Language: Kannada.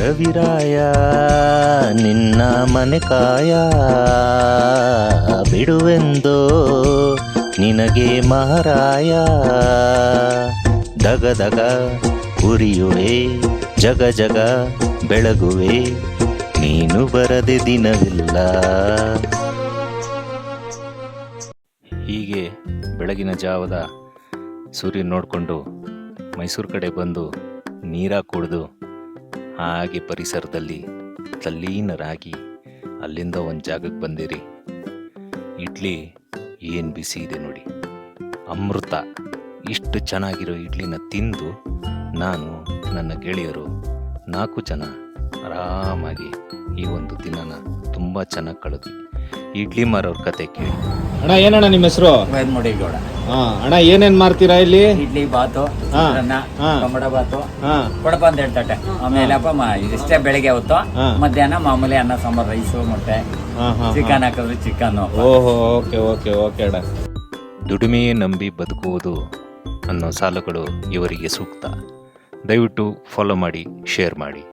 ಕವಿರಾಯ ನಿನ್ನ ಮನೆ ಕಾಯ ಬಿಡುವೆಂದೋ ನಿನಗೆ ಮಹಾರಾಯ. ದಗ ದಗ ಉರಿಯುವೆ ಜಗ ಜಗ ಬೆಳಗುವೆ ನೀನು ಬರದೆ ದಿನವಿಲ್ಲ. ಹೀಗೆ ಬೆಳಗಿನ ಜಾವದ ಸೂರ್ಯ ನೋಡಿಕೊಂಡು ಮೈಸೂರು ಕಡೆ ಬಂದು ನೀರ ಕುಡಿದು ಹಾಗೆ ಪರಿಸರದಲ್ಲಿ ತಲ್ಲೀನರಾಗಿ ಅಲ್ಲಿಂದ ಒಂದು ಜಾಗಕ್ಕೆ ಬಂದಿರಿ. ಇಡ್ಲಿ ಏನು ಬಿಸಿ ಇದೆ ನೋಡಿ, ಅಮೃತ. ಇಷ್ಟು ಚೆನ್ನಾಗಿರೋ ಇಡ್ಲಿನ ತಿಂದು ನಾನು ನನ್ನ ಗೆಳೆಯರು 4 ಜನ ಆರಾಮಾಗಿ ಈ ಒಂದು ದಿನನ ತುಂಬ ಚೆನ್ನಾಗಿ ಕಳೆದ್ವಿ. ಇಡ್ಲಿ ಮಾರೋರ್ ಕತೆ ಕೇಳಿ. ಅಣ್ಣ ಏನಣ್ಣ ನಿಮ್ಮ ಹೆಸರು? ಮುಡಿಗೌಡ. ಅಣ್ಣ ಏನೇನ್ ಮಾಡ್ತೀರಾ ಇಲ್ಲಿ? ಇಡ್ಲಿ ಬಾತು, ಟೊಮೊಟೊ ಬಾತು, ಕೊಡಪ ಅಂತ ಹೇಳ್ತಟ್ಟೆ. ಆಮೇಲೆ ಇದಿಷ್ಟೇ ಬೆಳಿಗ್ಗೆ ಹೊತ್ತು. ಮಧ್ಯಾಹ್ನ ಮಾಮೂಲಿ ಅನ್ನ ಸಾಂಬಾರ್, ರೈಸು, ಮೊಟ್ಟೆ, ಚಿಕನ್ ಹಾಕಿದ್ರೆ ಚಿಕನ್. ಓಹೋ, ಓಕೆ ಓಕೆ ಓಕೆ ಅಣ್ಣ. ದುಡಿಮೆಯೇ ನಂಬಿ ಬದುಕುವುದು ಅನ್ನೋ ಸಾಲುಗಳು ಇವರಿಗೆ ಸೂಕ್ತ. ದಯವಿಟ್ಟು ಫಾಲೋ ಮಾಡಿ, ಶೇರ್ ಮಾಡಿ.